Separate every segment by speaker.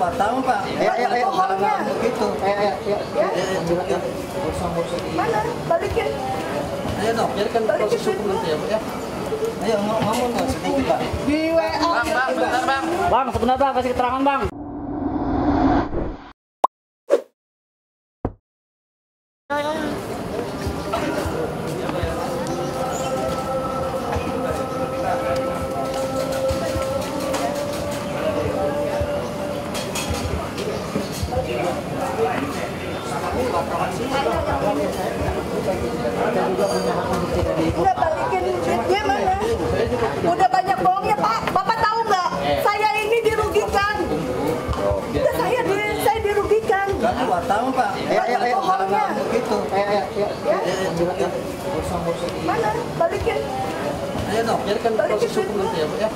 Speaker 1: wartawan, Pak. Halangan begitu.
Speaker 2: Mana? Balikin.
Speaker 1: Ayo dong, biarkan proses hukum nanti ya, Pak ya. Ayo, ngomong dong sedikit, Pak.
Speaker 2: Di WA.
Speaker 3: Bang, bentar bang.
Speaker 4: Bang, sebentar bang, kasih keterangan bang.
Speaker 2: Udah balikin duitnya mana? Udah banyak bohongnya Pak. Bapak tahu nggak? Saya ini dirugikan. Udah saya dirugikan.
Speaker 1: Wartawan, Pak. Halangan begitu.
Speaker 2: Mana? Balikin.
Speaker 1: Ayo dong, biarkan proses hukum nanti ya, Pak ya.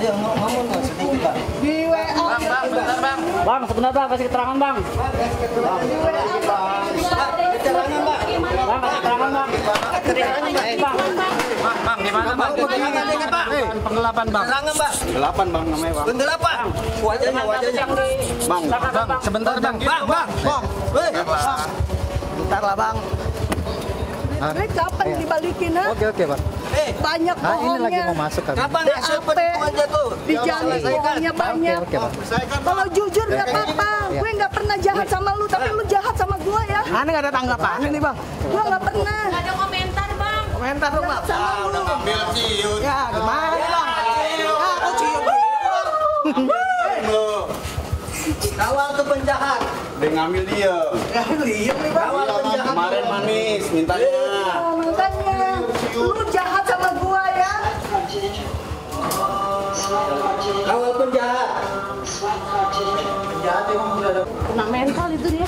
Speaker 1: Ayo, ngomong dong sedikit, Pak.
Speaker 2: Di WA.
Speaker 3: Bang, bentar bang.
Speaker 4: Bang, sebentar bang, kasih keterangan bang.
Speaker 2: Di WA.
Speaker 1: Keterangan, Pak.
Speaker 4: Bang, kasih keterangan bang. Bang,
Speaker 3: Bang, gimana bang? Penggelapan bang.
Speaker 1: Keterangan, Pak.
Speaker 5: Delapan bang namanya bang.
Speaker 1: Penggelapan. Wajahnya.
Speaker 5: Bang,
Speaker 3: Sebentar bang.
Speaker 1: Bang. Hei.
Speaker 5: bentar lah bang.
Speaker 2: Duit kapan dibalikin ha?
Speaker 5: Oke bang.
Speaker 2: Banyak
Speaker 5: Nah ini lagi
Speaker 2: bohongnya.
Speaker 5: mau masuk kan.
Speaker 1: Kapan hasil perhitungannya tuh?
Speaker 2: Dijamin bohongnya banyak.
Speaker 5: Oke bang.
Speaker 2: Kalau jujur nggak apa-apa. Gue nggak pernah jahat sama lu, tapi lu jahat sama gue ya.
Speaker 5: Aneh nggak ada tanggapan ini bang.
Speaker 2: Gue nggak pernah.
Speaker 6: Ada komentar bang.
Speaker 5: Komentar dong bang.
Speaker 2: Sama lu.
Speaker 5: Ya gimana bang? Ya aku cium.
Speaker 1: Kawal tuh penjahat.
Speaker 5: Dia ngambil dia.
Speaker 1: Ya lihat nih, Bang. Kawal penjahat.
Speaker 5: Kemarin manis mintanya.
Speaker 2: Oh, makanya lu jahat sama gue ya.
Speaker 1: Kawal penjahat. Penjahat emang udah ada.
Speaker 6: Kena mental itu dia.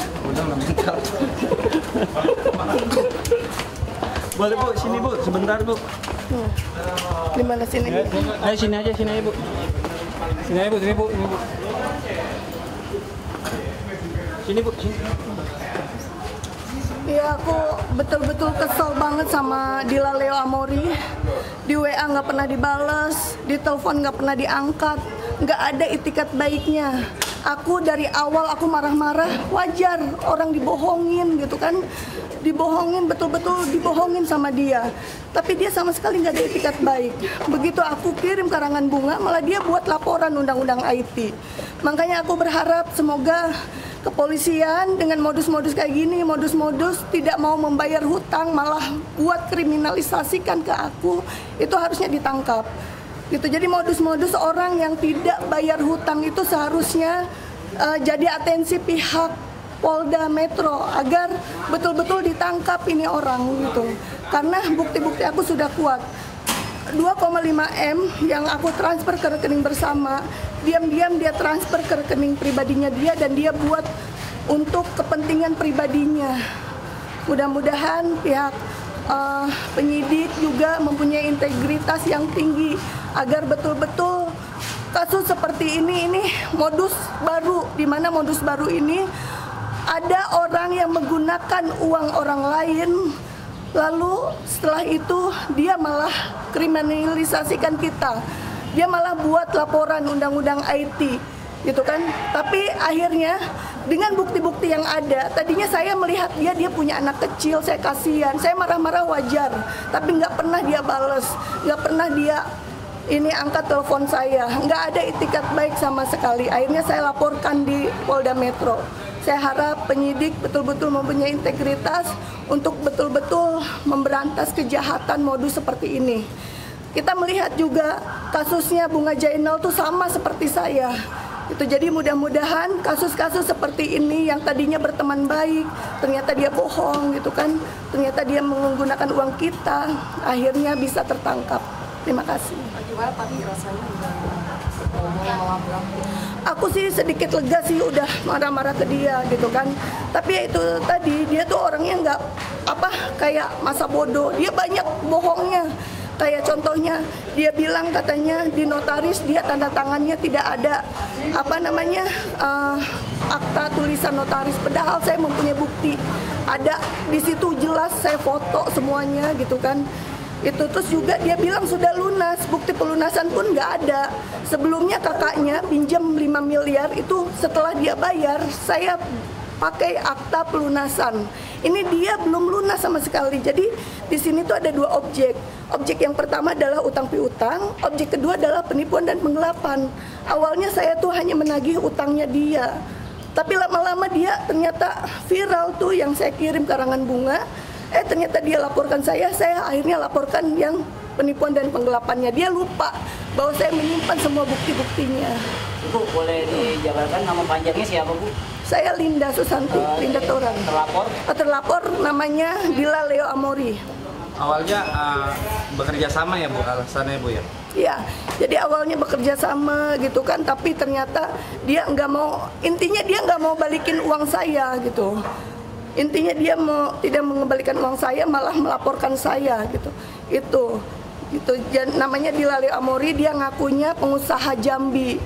Speaker 4: boleh bu, sini bu, sebentar bu.
Speaker 2: Di mana sini?
Speaker 4: Ayo sini aja bu. Sini aja bu, sini bu. Sini bu, sini.
Speaker 2: Iya, aku betul-betul kesel banget sama Dila Leo Amori. Di WA nggak pernah dibales, di telepon nggak pernah diangkat, nggak ada itikat baiknya. Aku dari awal aku marah-marah, wajar orang dibohongin gitu kan, dibohongin betul-betul dibohongin sama dia. Tapi dia sama sekali nggak ada itikat baik. Begitu aku kirim karangan bunga, malah dia buat laporan undang-undang IT. Makanya aku berharap semoga kepolisian dengan modus-modus kayak gini, modus-modus tidak mau membayar hutang, malah buat kriminalisasikan ke aku, itu harusnya ditangkap. Gitu. Jadi modus-modus orang yang tidak bayar hutang itu seharusnya jadi atensi pihak Polda Metro agar betul-betul ditangkap ini orang gitu. Karena bukti-bukti aku sudah kuat. 2,5 M yang aku transfer ke rekening bersama, diam-diam dia transfer ke rekening pribadinya dia dan dia buat untuk kepentingan pribadinya. Mudah-mudahan pihak penyidik juga mempunyai integritas yang tinggi agar betul-betul kasus seperti ini modus baru, di mana modus baru ini ada orang yang menggunakan uang orang lain, lalu setelah itu dia malah kriminalisasikan kita, dia malah buat laporan undang-undang IT gitu kan. Tapi akhirnya dengan bukti-bukti yang ada, tadinya saya melihat dia punya anak kecil, saya kasihan, saya marah-marah wajar, tapi nggak pernah dia bales, nggak pernah dia ini angkat telepon saya, nggak ada itikat baik sama sekali. Akhirnya saya laporkan di Polda Metro. Saya harap penyidik betul-betul mempunyai integritas untuk betul-betul memberantas kejahatan modus seperti ini. Kita melihat juga kasusnya Bunga Jainal tuh sama seperti saya. Itu jadi mudah-mudahan kasus-kasus seperti ini yang tadinya berteman baik, ternyata dia bohong gitu kan, ternyata dia menggunakan uang kita, akhirnya bisa tertangkap. Terima kasih.
Speaker 6: Gimana tadi rasanya
Speaker 2: Aku sih sedikit lega sih udah marah-marah ke dia gitu kan. Tapi itu tadi dia tuh orangnya nggak kayak masa bodoh. Dia banyak bohongnya. Kayak contohnya dia bilang katanya di notaris dia tanda tangannya tidak ada akta tulisan notaris. Padahal saya mempunyai bukti. Ada di situ jelas saya foto semuanya gitu kan. Itu terus juga dia bilang sudah lunas, bukti pelunasan pun nggak ada. Sebelumnya kakaknya pinjam 5 miliar itu setelah dia bayar, saya pakai akta pelunasan. Ini dia belum lunas sama sekali. Jadi di sini tuh ada 2 objek. Objek yang pertama adalah utang piutang, objek kedua adalah penipuan dan penggelapan. Awalnya saya tuh hanya menagih utangnya dia. Tapi lama-lama dia ternyata viral tuh yang saya kirim karangan bunga. Ternyata dia laporkan saya akhirnya laporkan yang penipuan dan penggelapannya. Dia lupa bahwa saya menyimpan semua bukti-buktinya.
Speaker 7: Bu, boleh dijabarkan nama panjangnya siapa, Bu?
Speaker 2: Saya Linda Susanti, Linda Toran.
Speaker 7: Terlapor?
Speaker 2: Terlapor namanya Dila Leo Amori.
Speaker 3: Awalnya bekerja sama ya Bu, alasannya Bu ya?
Speaker 2: Iya, jadi awalnya bekerja sama gitu kan, tapi ternyata dia nggak mau, intinya dia nggak mau balikin uang saya gitu. Intinya dia tidak mengembalikan uang saya, malah melaporkan saya gitu. Itu namanya Dila Leo Amori, dia ngakunya pengusaha Jambi.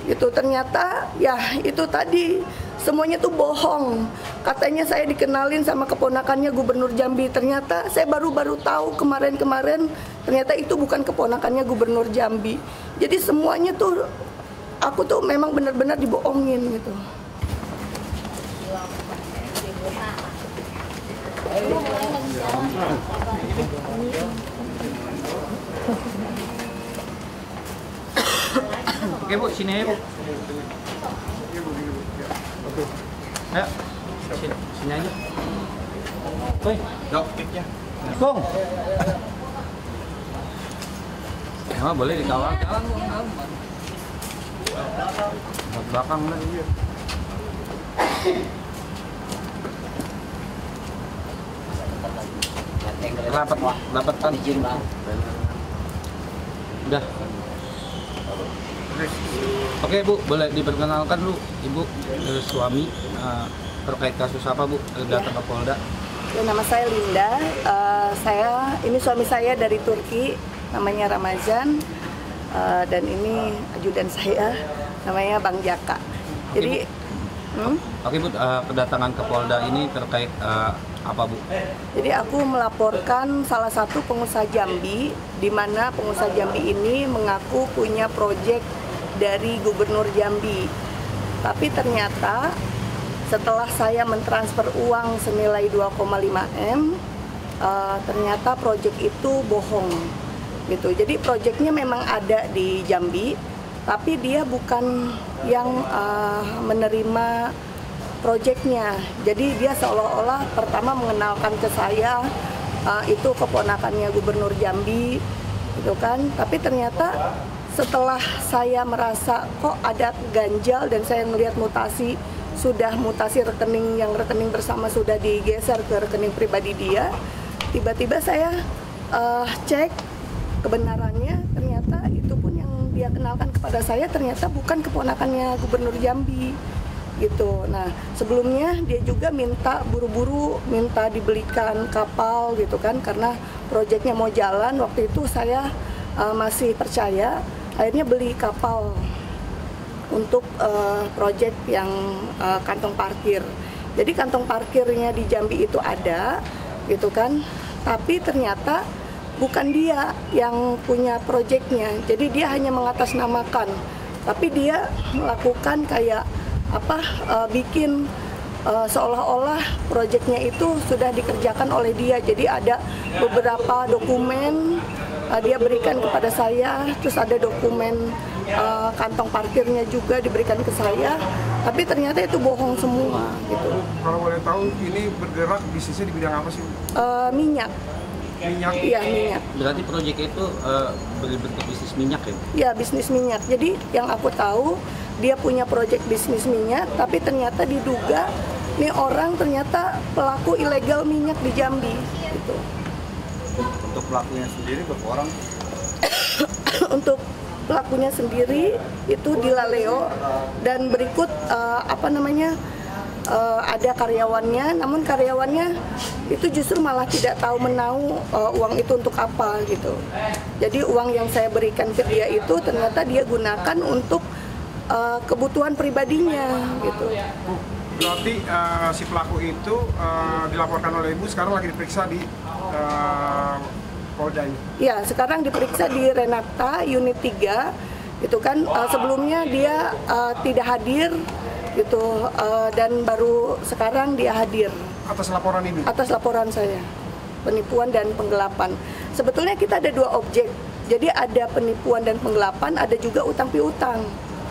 Speaker 2: Itu ternyata ya itu tadi semuanya tuh bohong. Katanya saya dikenalin sama keponakannya Gubernur Jambi. Ternyata saya baru tahu kemarin ternyata itu bukan keponakannya Gubernur Jambi. Jadi semuanya tuh aku tuh memang benar-benar dibohongin gitu.
Speaker 3: Oke Bu, sini aja Bu. Ayo, sini aja. Woi, Kong. Oh, boleh dikawal. Belakang lah. Dapat kan
Speaker 7: izin, Bang.
Speaker 3: Udah. Oke Bu, boleh diperkenalkan dulu Ibu suami terkait kasus apa Bu datang ke Polda?
Speaker 2: Ya, nama saya Linda. Ini suami saya dari Turki, namanya Ramazan, dan ini ajudan saya, namanya Bang Jaka. Jadi,
Speaker 3: Oke Bu, kedatangan ke Polda ini terkait apa Bu?
Speaker 2: Jadi aku melaporkan salah satu pengusaha Jambi, di mana pengusaha Jambi ini mengaku punya proyek dari Gubernur Jambi. Tapi ternyata setelah saya mentransfer uang senilai 2,5 M, ternyata proyek itu bohong gitu. Jadi proyeknya memang ada di Jambi, tapi dia bukan yang menerima proyeknya. Jadi dia seolah-olah pertama mengenalkan ke saya itu keponakannya Gubernur Jambi gitu kan. Tapi ternyata setelah saya merasa kok ada ganjal dan saya melihat mutasi rekening, yang rekening bersama sudah digeser ke rekening pribadi dia, tiba-tiba saya cek kebenarannya, ternyata itu pun yang dia kenalkan kepada saya ternyata bukan keponakannya Gubernur Jambi gitu. Nah, sebelumnya dia juga buru-buru minta dibelikan kapal gitu kan, karena proyeknya mau jalan. Waktu itu saya masih percaya, akhirnya beli kapal untuk proyek yang kantong parkir. Jadi kantong parkirnya di Jambi itu ada gitu kan, tapi ternyata bukan dia yang punya proyeknya. Jadi dia hanya mengatasnamakan, tapi dia melakukan kayak bikin seolah-olah proyeknya itu sudah dikerjakan oleh dia. Jadi ada beberapa dokumen dia berikan kepada saya, terus ada dokumen kantong parkirnya juga diberikan ke saya, tapi ternyata itu bohong semua gitu.
Speaker 8: Kalau boleh tahu ini bergerak bisnisnya di bidang apa sih?
Speaker 2: Minyak.
Speaker 8: Minyak?
Speaker 2: Iya, minyak.
Speaker 3: Berarti proyek itu berbentuk bisnis minyak ya?
Speaker 2: Iya, bisnis minyak. Jadi yang aku tahu dia punya proyek bisnis minyak, tapi ternyata diduga nih orang ternyata pelaku ilegal minyak di Jambi gitu.
Speaker 8: Untuk pelakunya sendiri berapa orang?
Speaker 2: Untuk pelakunya sendiri itu Dila Leo, dan berikut ada karyawannya, namun karyawannya itu justru malah tidak tahu menahu uang itu untuk apa gitu. Jadi uang yang saya berikan ke dia itu ternyata dia gunakan untuk kebutuhan pribadinya gitu.
Speaker 8: Berarti si pelaku itu dilaporkan oleh Ibu sekarang lagi diperiksa di Polda ini?
Speaker 2: Ya, sekarang diperiksa di Renata unit 3. Itu kan sebelumnya dia tidak hadir gitu, dan baru sekarang dia hadir.
Speaker 8: Atas laporan ini? Atas
Speaker 2: laporan saya, penipuan dan penggelapan. Sebetulnya kita ada 2 objek, jadi ada penipuan dan penggelapan, ada juga utang piutang.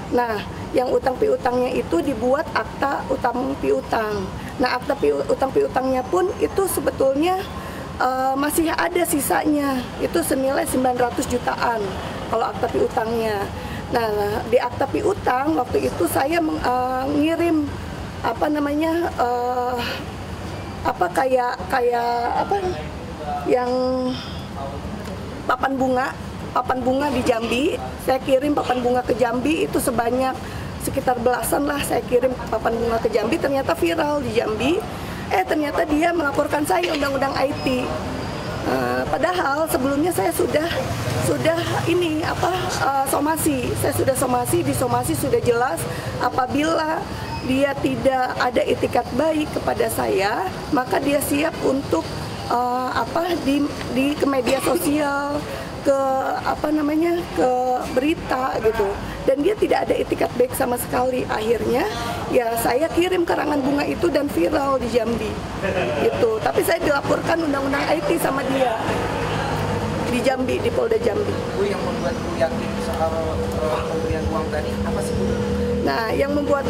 Speaker 2: Nah, yang utang piutangnya itu dibuat akta utang piutang. Nah, akta utang piutangnya pun itu sebetulnya masih ada sisanya, itu senilai 900 jutaan kalau akta piutangnya. Nah, di akta piutang waktu itu saya ngirim yang papan bunga di Jambi. Saya kirim papan bunga ke Jambi itu sebanyak sekitar belasan lah, saya kirim papan bunga ke Jambi, ternyata viral di Jambi. Ternyata dia melaporkan saya undang-undang IT. Padahal sebelumnya saya sudah somasi. Saya sudah somasi, di somasi sudah jelas apabila dia tidak ada itikat baik kepada saya, maka dia siap untuk ke media sosial, ke berita gitu. Dan dia tidak ada itikat baik sama sekali. Akhirnya ya saya kirim karangan bunga itu dan viral di Jambi gitu. Tapi saya dilaporkan undang-undang IT sama dia di Jambi, di Polda Jambi.
Speaker 1: Bu, yang membuat Bu yakin soal pemberian uang tadi apa sih, Bu?
Speaker 2: Nah, yang membuat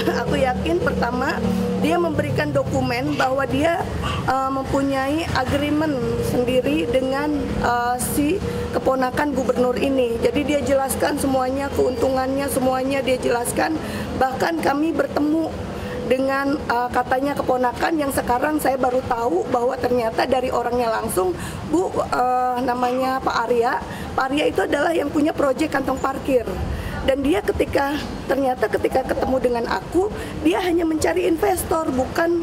Speaker 2: aku yakin pertama dia memberikan dokumen bahwa dia mempunyai agreement sendiri dengan si keponakan gubernur ini. Jadi dia jelaskan semuanya, keuntungannya semuanya dia jelaskan. Bahkan kami bertemu dengan katanya keponakan yang sekarang saya baru tahu bahwa ternyata dari orangnya langsung, Bu, namanya Pak Arya. Pak Arya itu adalah yang punya proyek kantong parkir. Dan dia ketika ketemu dengan aku, dia hanya mencari investor, bukan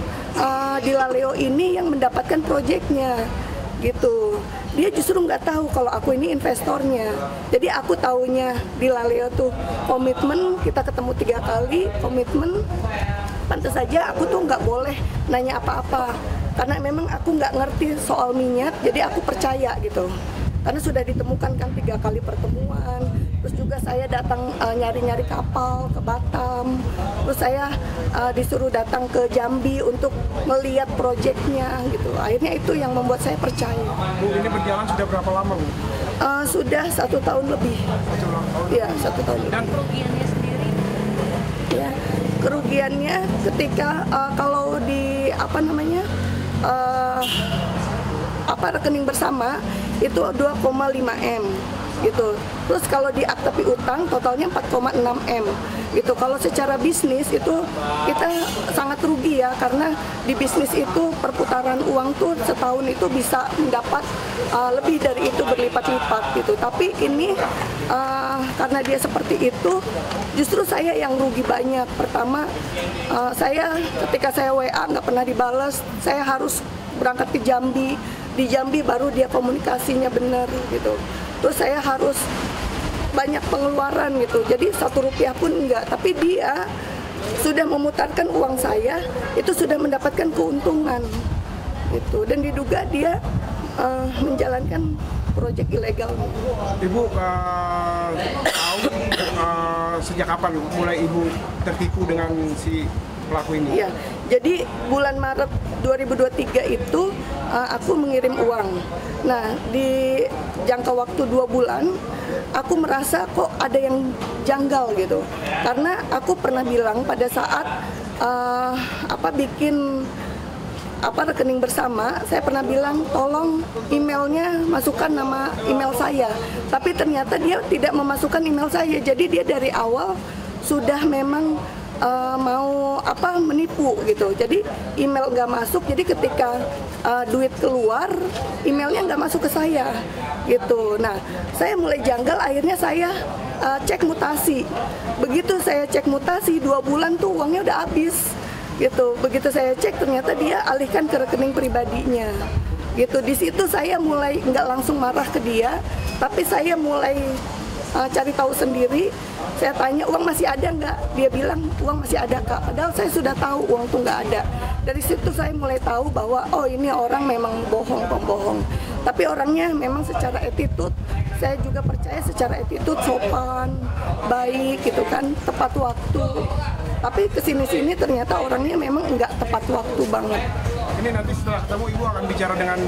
Speaker 2: di Laleo ini yang mendapatkan proyeknya gitu. Dia justru nggak tahu kalau aku ini investornya. Jadi aku taunya di Laleo tuh komitmen, kita ketemu 3 kali, komitmen. Pantas saja aku tuh nggak boleh nanya apa-apa, karena memang aku nggak ngerti soal minyak, jadi aku percaya gitu. Karena sudah ditemukan kan 3 kali pertemuan. Terus juga saya datang nyari-nyari kapal ke Batam. Terus saya disuruh datang ke Jambi untuk melihat proyeknya gitu. Akhirnya itu yang membuat saya percaya.
Speaker 8: Bu, ini berjalan sudah berapa lama, Bu?
Speaker 2: Sudah 1 tahun lebih.
Speaker 8: 1 tahun?
Speaker 2: Iya, 1 tahun lebih.
Speaker 6: Dan kerugiannya sendiri?
Speaker 2: Ya, kerugiannya ketika kalau di rekening bersama itu 2,5 M gitu. Terus kalau di akta piutang totalnya 4,6 M gitu. Kalau secara bisnis itu kita sangat rugi ya, karena di bisnis itu perputaran uang tuh setahun itu bisa mendapat lebih dari itu, berlipat-lipat gitu. Tapi ini karena dia seperti itu, justru saya yang rugi banyak. Pertama, saya ketika saya WA nggak pernah dibalas, saya harus berangkat ke Jambi. Di Jambi baru dia komunikasinya benar gitu. Terus saya harus banyak pengeluaran gitu. Jadi 1 rupiah pun enggak. Tapi dia sudah memutarkan uang saya, itu sudah mendapatkan keuntungan gitu. Dan diduga dia menjalankan proyek ilegal.
Speaker 8: Ibu tahu sejak kapan mulai Ibu tertipu dengan si pelaku ini?
Speaker 2: Iya, jadi bulan Maret 2023 itu aku mengirim uang. Nah, di jangka waktu 2 bulan, aku merasa kok ada yang janggal gitu. Karena aku pernah bilang pada saat bikin rekening bersama, saya pernah bilang tolong emailnya masukkan nama email saya. Tapi ternyata dia tidak memasukkan email saya. Jadi dia dari awal sudah memang mau menipu gitu. Jadi email nggak masuk, jadi ketika duit keluar, emailnya nggak masuk ke saya gitu. Nah, saya mulai janggal, akhirnya saya cek mutasi. Begitu saya cek mutasi, 2 bulan tuh uangnya udah habis gitu. Begitu saya cek, ternyata dia alihkan ke rekening pribadinya gitu. Di situ saya mulai nggak langsung marah ke dia, tapi saya mulai cari tahu sendiri. Saya tanya, uang masih ada nggak? Dia bilang, uang masih ada, Kak. Padahal saya sudah tahu uang tuh nggak ada. Dari situ saya mulai tahu bahwa oh ini orang memang bohong, pembohong. bohong. Tapi orangnya memang secara attitude, saya juga percaya secara attitude sopan, baik gitu kan, tepat waktu. Tapi kesini-sini ternyata orangnya memang nggak tepat waktu banget.
Speaker 8: Ini nanti setelah ketemu ibu akan bicara dengan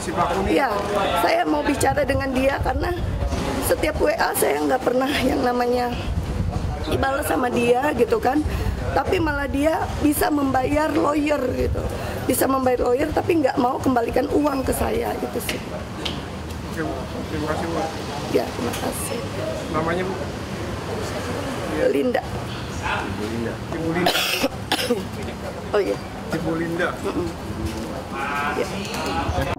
Speaker 8: si pelaku ini?
Speaker 2: Iya, saya mau bicara dengan dia karena setiap WA saya nggak pernah yang namanya dibalas sama dia gitu kan. Tapi malah dia bisa membayar lawyer gitu. Bisa membayar lawyer tapi nggak mau kembalikan uang ke saya gitu sih.
Speaker 8: Oke, Bu. Terima kasih, Bu.
Speaker 2: Ya, terima kasih.
Speaker 8: Namanya, Bu?
Speaker 2: Linda.
Speaker 8: Ibu Linda.
Speaker 2: Oh iya.
Speaker 8: Ibu Linda.
Speaker 2: Ya.